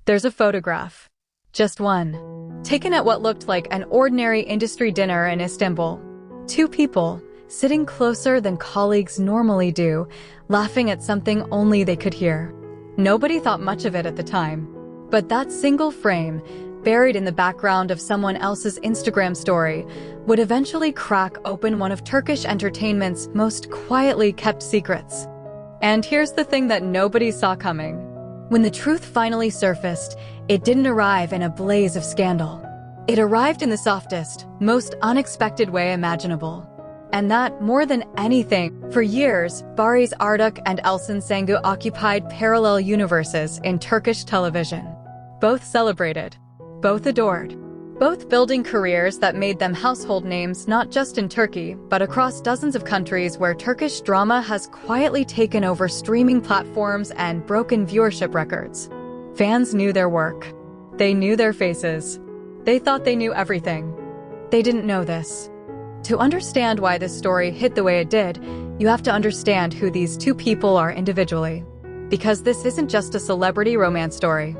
There's a photograph. Just one. Taken at what looked like an ordinary industry dinner in Istanbul. Two people, sitting closer than colleagues normally do, laughing at something only they could hear. Nobody thought much of it at the time. But that single frame, buried in the background of someone else's Instagram story, would eventually crack open one of Turkish entertainment's most quietly kept secrets. And here's the thing that nobody saw coming. When the truth finally surfaced, it didn't arrive in a blaze of scandal. It arrived in the softest, most unexpected way imaginable. And that, more than anything, for years, Barış Arduç and Elçin Sangu occupied parallel universes in Turkish television. Both celebrated. Both adored. Both building careers that made them household names not just in Turkey, but across dozens of countries where Turkish drama has quietly taken over streaming platforms and broken viewership records. Fans knew their work. They knew their faces. They thought they knew everything. They didn't know this. To understand why this story hit the way it did, you have to understand who these two people are individually. Because this isn't just a celebrity romance story.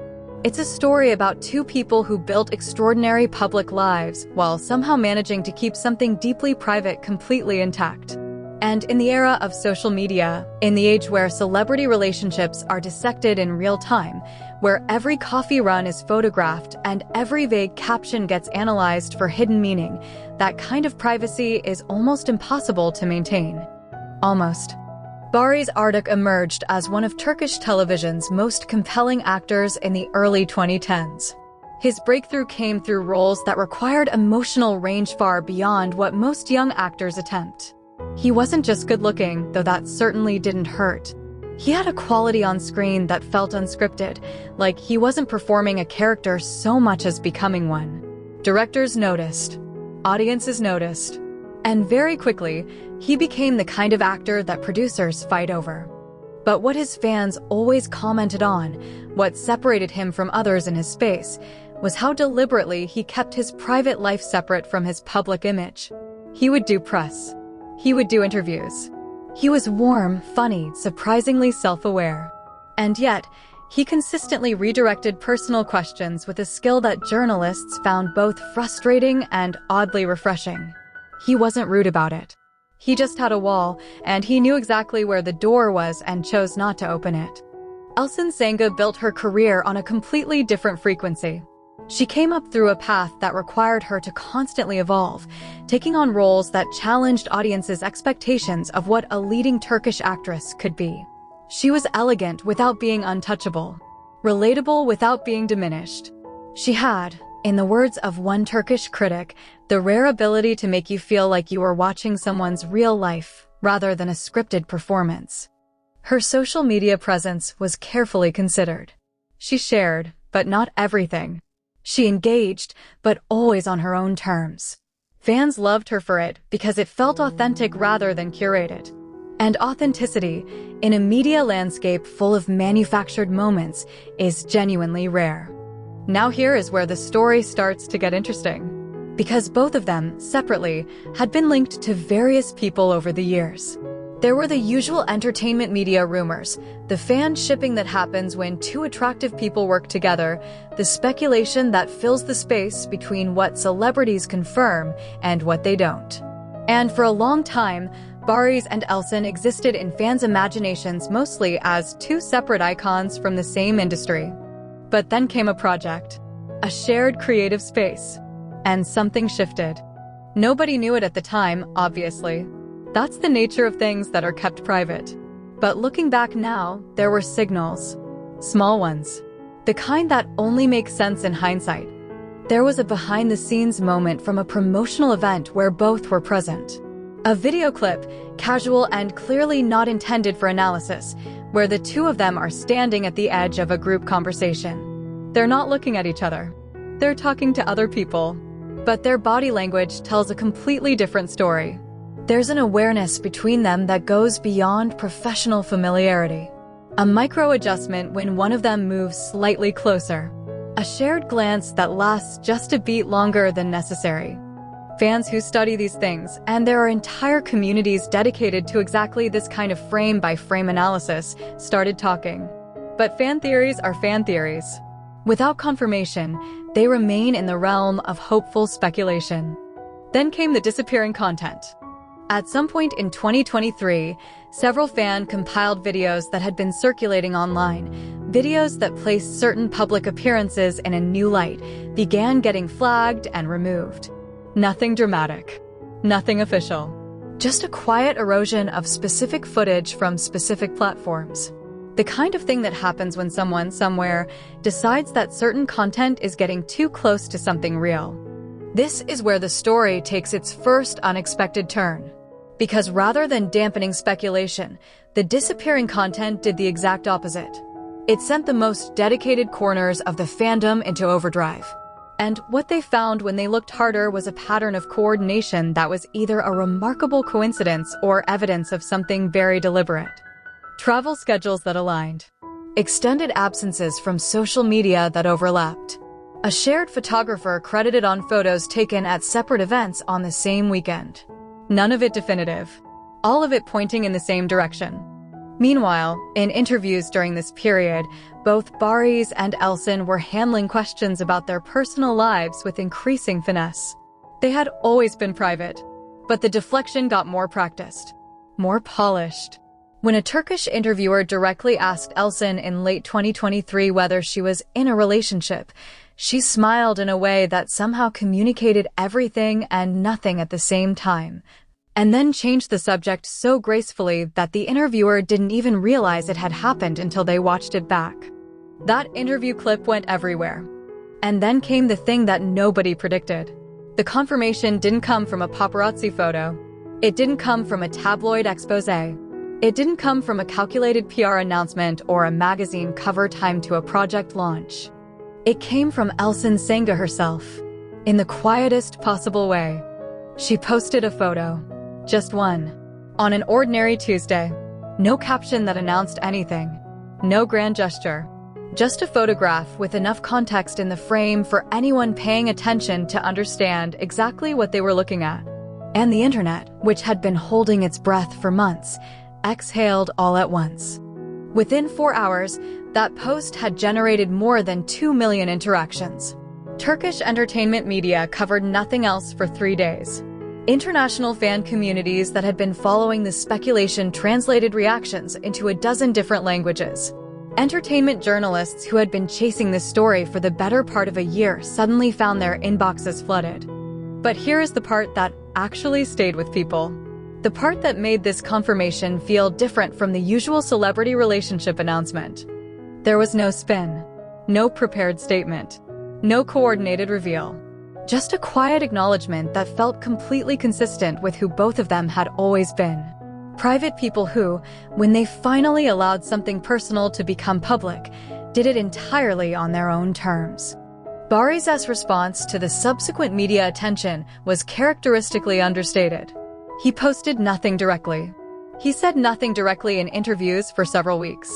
It's a story about two people who built extraordinary public lives while somehow managing to keep something deeply private completely intact. And in the era of social media, in the age where celebrity relationships are dissected in real time, where every coffee run is photographed and every vague caption gets analyzed for hidden meaning, that kind of privacy is almost impossible to maintain. Almost. Barış Arduç emerged as one of Turkish television's most compelling actors in the early 2010s. His breakthrough came through roles that required emotional range far beyond what most young actors attempt. He wasn't just good-looking, though that certainly didn't hurt. He had a quality on screen that felt unscripted, like he wasn't performing a character so much as becoming one. Directors noticed. Audiences noticed. And very quickly, he became the kind of actor that producers fight over. But what his fans always commented on, what separated him from others in his space, was how deliberately he kept his private life separate from his public image. He would do press. He would do interviews. He was warm, funny, surprisingly self-aware. And yet, he consistently redirected personal questions with a skill that journalists found both frustrating and oddly refreshing. He wasn't rude about it. He just had a wall, and he knew exactly where the door was and chose not to open it. Elçin Sangu built her career on a completely different frequency. She came up through a path that required her to constantly evolve, taking on roles that challenged audiences' expectations of what a leading Turkish actress could be. She was elegant without being untouchable, relatable without being diminished. She had, in the words of one Turkish critic, the rare ability to make you feel like you were watching someone's real life rather than a scripted performance. Her social media presence was carefully considered. She shared, but not everything. She engaged, but always on her own terms. Fans loved her for it because it felt authentic rather than curated. And authenticity, in a media landscape full of manufactured moments, is genuinely rare. Now here is where the story starts to get interesting. Because both of them, separately, had been linked to various people over the years. There were the usual entertainment media rumors, the fan shipping that happens when two attractive people work together, the speculation that fills the space between what celebrities confirm and what they don't. And for a long time, Barış and Elçin existed in fans' imaginations mostly as two separate icons from the same industry. But then came a project, a shared creative space, and something shifted. Nobody knew it at the time, obviously. That's the nature of things that are kept private. But looking back now, there were signals. Small ones. The kind that only make sense in hindsight. There was a behind-the-scenes moment from a promotional event where both were present. A video clip, casual and clearly not intended for analysis, where the two of them are standing at the edge of a group conversation. They're not looking at each other. They're talking to other people. But their body language tells a completely different story. There's an awareness between them that goes beyond professional familiarity. A micro-adjustment when one of them moves slightly closer. A shared glance that lasts just a beat longer than necessary. Fans who study these things, and there are entire communities dedicated to exactly this kind of frame-by-frame analysis, started talking. But fan theories are fan theories. Without confirmation, they remain in the realm of hopeful speculation. Then came the disappearing content. At some point in 2023, several fan-compiled videos that had been circulating online, videos that placed certain public appearances in a new light, began getting flagged and removed. Nothing dramatic. Nothing official. Just a quiet erosion of specific footage from specific platforms. The kind of thing that happens when someone somewhere decides that certain content is getting too close to something real. This is where the story takes its first unexpected turn. Because rather than dampening speculation, the disappearing content did the exact opposite. It sent the most dedicated corners of the fandom into overdrive. And what they found when they looked harder was a pattern of coordination that was either a remarkable coincidence or evidence of something very deliberate. Travel schedules that aligned. Extended absences from social media that overlapped. A shared photographer credited on photos taken at separate events on the same weekend. None of it definitive. All of it pointing in the same direction. Meanwhile, in interviews during this period, both Barış and Elçin were handling questions about their personal lives with increasing finesse. They had always been private, but the deflection got more practiced, more polished. When a Turkish interviewer directly asked Elçin in late 2023 whether she was in a relationship, she smiled in a way that somehow communicated everything and nothing at the same time, and then changed the subject so gracefully that the interviewer didn't even realize it had happened until they watched it back. That interview clip went everywhere. And then came the thing that nobody predicted. The confirmation didn't come from a paparazzi photo. It didn't come from a tabloid expose. It didn't come from a calculated PR announcement or a magazine cover timed to a project launch. It came from Elçin Sangu herself, in the quietest possible way. She posted a photo, just one, on an ordinary Tuesday. No caption that announced anything, no grand gesture, just a photograph with enough context in the frame for anyone paying attention to understand exactly what they were looking at. And the internet, which had been holding its breath for months, exhaled all at once. Within 4 hours, that post had generated more than 2 million interactions. Turkish entertainment media covered nothing else for 3 days. International fan communities that had been following the speculation translated reactions into a dozen different languages. Entertainment journalists who had been chasing this story for the better part of a year suddenly found their inboxes flooded. But here is the part that actually stayed with people. The part that made this confirmation feel different from the usual celebrity relationship announcement. There was no spin, no prepared statement, no coordinated reveal. Just a quiet acknowledgement that felt completely consistent with who both of them had always been. Private people who, when they finally allowed something personal to become public, did it entirely on their own terms. Barış's response to the subsequent media attention was characteristically understated. He posted nothing directly. He said nothing directly in interviews for several weeks.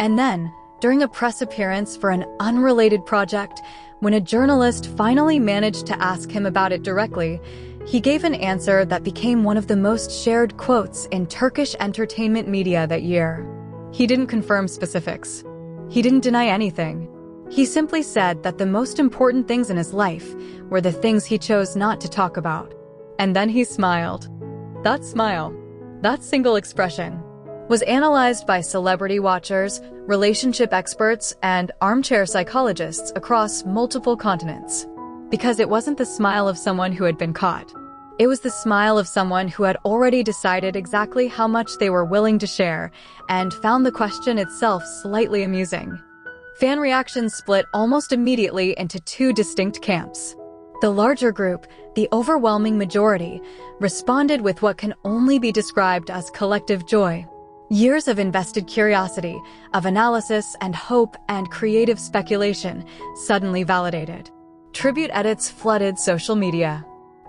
And then, during a press appearance for an unrelated project, when a journalist finally managed to ask him about it directly, he gave an answer that became one of the most shared quotes in Turkish entertainment media that year. He didn't confirm specifics. He didn't deny anything. He simply said that the most important things in his life were the things he chose not to talk about. And then he smiled. That smile, that single expression, was analyzed by celebrity watchers, relationship experts, and armchair psychologists across multiple continents. Because it wasn't the smile of someone who had been caught. It was the smile of someone who had already decided exactly how much they were willing to share and found the question itself slightly amusing. Fan reactions split almost immediately into two distinct camps. The larger group, the overwhelming majority, responded with what can only be described as collective joy. Years of invested curiosity, of analysis and hope and creative speculation suddenly validated. Tribute edits flooded social media.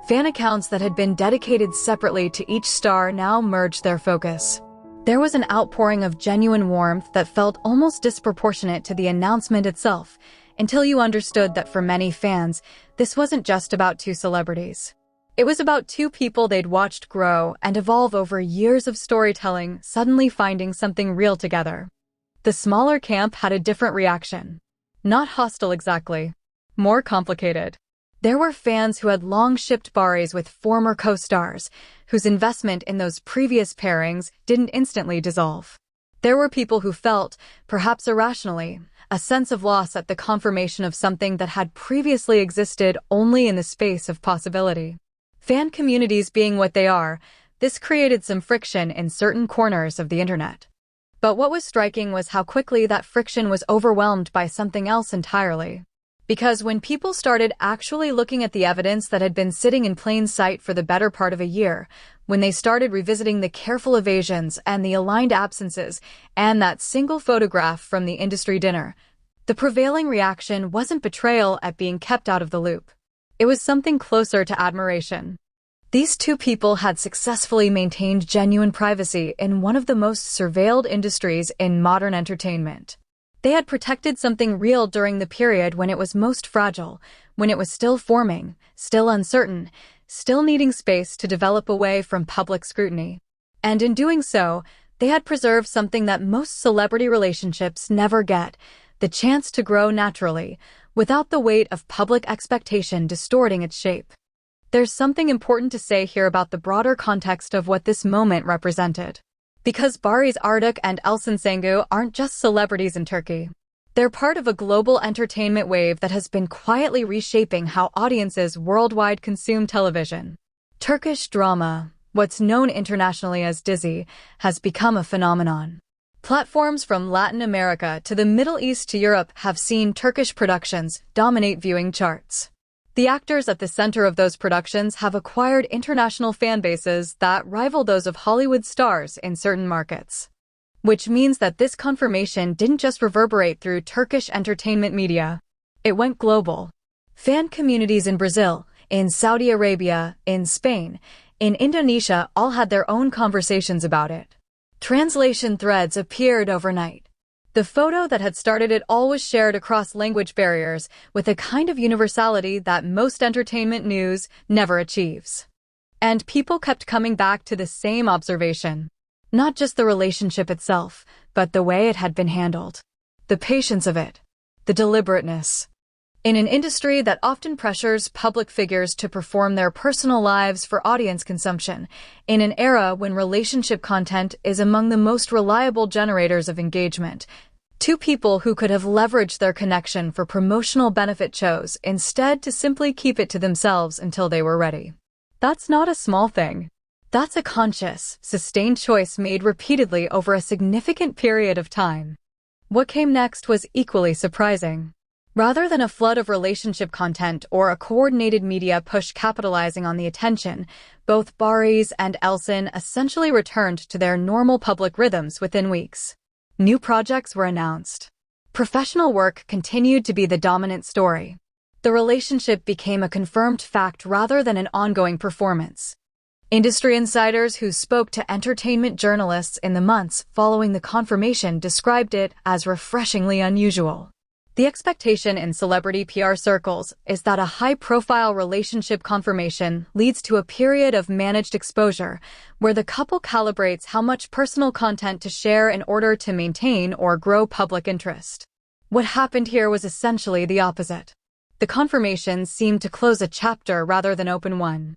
Fan accounts that had been dedicated separately to each star now merged their focus. There was an outpouring of genuine warmth that felt almost disproportionate to the announcement itself, until you understood that for many fans, this wasn't just about two celebrities. It was about two people they'd watched grow and evolve over years of storytelling, suddenly finding something real together. The smaller camp had a different reaction. Not hostile exactly. More complicated. There were fans who had long shipped Barış with former co-stars, whose investment in those previous pairings didn't instantly dissolve. There were people who felt, perhaps irrationally, a sense of loss at the confirmation of something that had previously existed only in the space of possibility. Fan communities being what they are, this created some friction in certain corners of the internet. But what was striking was how quickly that friction was overwhelmed by something else entirely. Because when people started actually looking at the evidence that had been sitting in plain sight for the better part of a year, when they started revisiting the careful evasions and the aligned absences and that single photograph from the industry dinner, the prevailing reaction wasn't betrayal at being kept out of the loop. It was something closer to admiration. These two people had successfully maintained genuine privacy in one of the most surveilled industries in modern entertainment. They had protected something real during the period when it was most fragile, when it was still forming, still uncertain, still needing space to develop away from public scrutiny. And in doing so, they had preserved something that most celebrity relationships never get, the chance to grow naturally, without the weight of public expectation distorting its shape. There's something important to say here about the broader context of what this moment represented. Because Barış Arduç and Elçin Sangu aren't just celebrities in Turkey. They're part of a global entertainment wave that has been quietly reshaping how audiences worldwide consume television. Turkish drama, what's known internationally as Dizi, has become a phenomenon. Platforms from Latin America to the Middle East to Europe have seen Turkish productions dominate viewing charts. The actors at the center of those productions have acquired international fan bases that rival those of Hollywood stars in certain markets. Which means that this confirmation didn't just reverberate through Turkish entertainment media. It went global. Fan communities in Brazil, in Saudi Arabia, in Spain, in Indonesia all had their own conversations about it. Translation threads appeared overnight. The photo that had started it all was shared across language barriers with a kind of universality that most entertainment news never achieves. And people kept coming back to the same observation. Not just the relationship itself, but the way it had been handled. The patience of it. The deliberateness. In an industry that often pressures public figures to perform their personal lives for audience consumption, in an era when relationship content is among the most reliable generators of engagement, two people who could have leveraged their connection for promotional benefit chose instead to simply keep it to themselves until they were ready. That's not a small thing. That's a conscious, sustained choice made repeatedly over a significant period of time. What came next was equally surprising. Rather than a flood of relationship content or a coordinated media push capitalizing on the attention, both Barış and Elçin essentially returned to their normal public rhythms within weeks. New projects were announced. Professional work continued to be the dominant story. The relationship became a confirmed fact rather than an ongoing performance. Industry insiders who spoke to entertainment journalists in the months following the confirmation described it as refreshingly unusual. The expectation in celebrity PR circles is that a high-profile relationship confirmation leads to a period of managed exposure, where the couple calibrates how much personal content to share in order to maintain or grow public interest. What happened here was essentially the opposite. The confirmation seemed to close a chapter rather than open one.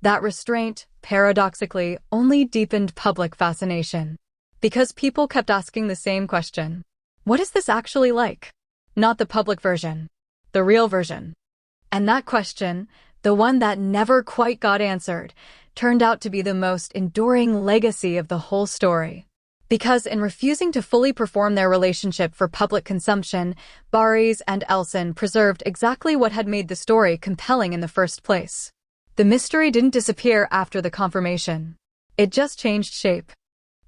That restraint, paradoxically, only deepened public fascination. Because people kept asking the same question. What is this actually like? Not the public version, the real version. And that question, the one that never quite got answered, turned out to be the most enduring legacy of the whole story. Because in refusing to fully perform their relationship for public consumption, Barış and Elçin preserved exactly what had made the story compelling in the first place. The mystery didn't disappear after the confirmation. It just changed shape.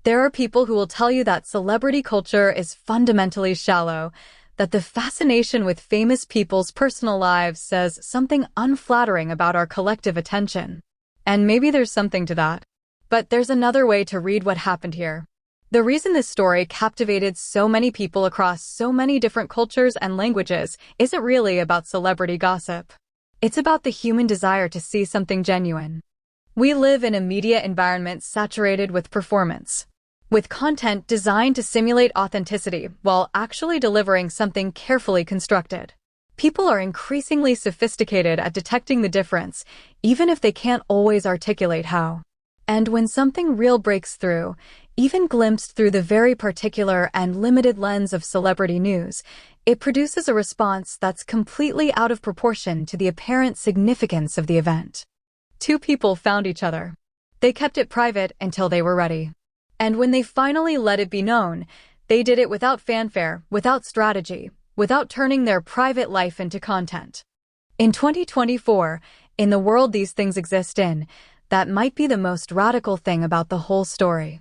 There are people who will tell you that celebrity culture is fundamentally shallow, that the fascination with famous people's personal lives says something unflattering about our collective attention. And maybe there's something to that. But there's another way to read what happened here. The reason this story captivated so many people across so many different cultures and languages isn't really about celebrity gossip. It's about the human desire to see something genuine. We live in a media environment saturated with performance. with content designed to simulate authenticity while actually delivering something carefully constructed. People are increasingly sophisticated at detecting the difference, even if they can't always articulate how. And when something real breaks through, even glimpsed through the very particular and limited lens of celebrity news, it produces a response that's completely out of proportion to the apparent significance of the event. Two people found each other. They kept it private until they were ready. And when they finally let it be known, they did it without fanfare, without strategy, without turning their private life into content. In 2024, in the world these things exist in, that might be the most radical thing about the whole story.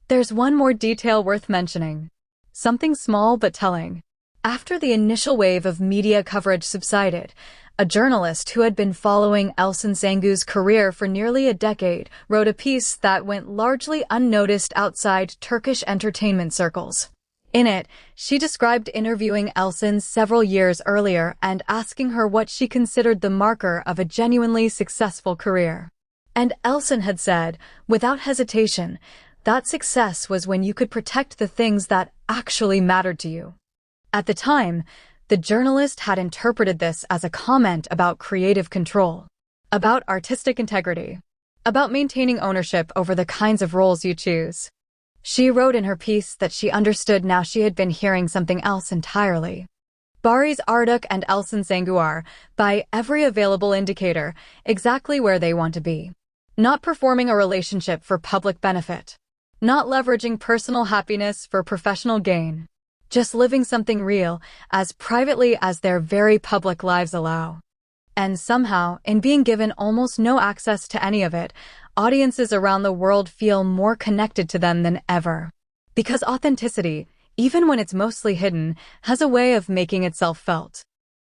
There's one more detail worth mentioning. Something small but telling. After the initial wave of media coverage subsided, a journalist who had been following Elçin Sangu's career for nearly a decade wrote a piece that went largely unnoticed outside Turkish entertainment circles. In it, she described interviewing Elçin several years earlier and asking her what she considered the marker of a genuinely successful career. And Elçin had said, without hesitation, that success was when you could protect the things that actually mattered to you. At the time, the journalist had interpreted this as a comment about creative control, about artistic integrity, about maintaining ownership over the kinds of roles you choose. She wrote in her piece that she understood now she had been hearing something else entirely. Barış Arduç and Elçin Sangu are, by every available indicator, exactly where they want to be. Not performing a relationship for public benefit. Not leveraging personal happiness for professional gain. Just living something real, as privately as their very public lives allow. And somehow, in being given almost no access to any of it, audiences around the world feel more connected to them than ever. Because authenticity, even when it's mostly hidden, has a way of making itself felt.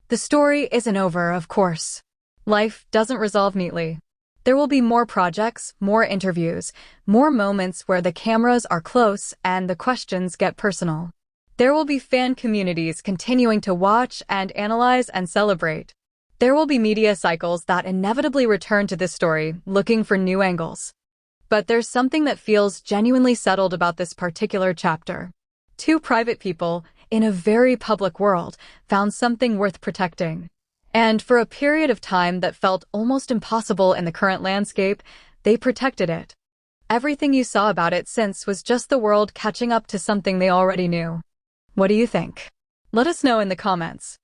The story isn't over, of course. Life doesn't resolve neatly. There will be more projects, more interviews, more moments where the cameras are close and the questions get personal. There will be fan communities continuing to watch and analyze and celebrate. There will be media cycles that inevitably return to this story, looking for new angles. But there's something that feels genuinely settled about this particular chapter. Two private people, in a very public world, found something worth protecting. And for a period of time that felt almost impossible in the current landscape, they protected it. Everything you saw about it since was just the world catching up to something they already knew. What do you think? Let us know in the comments.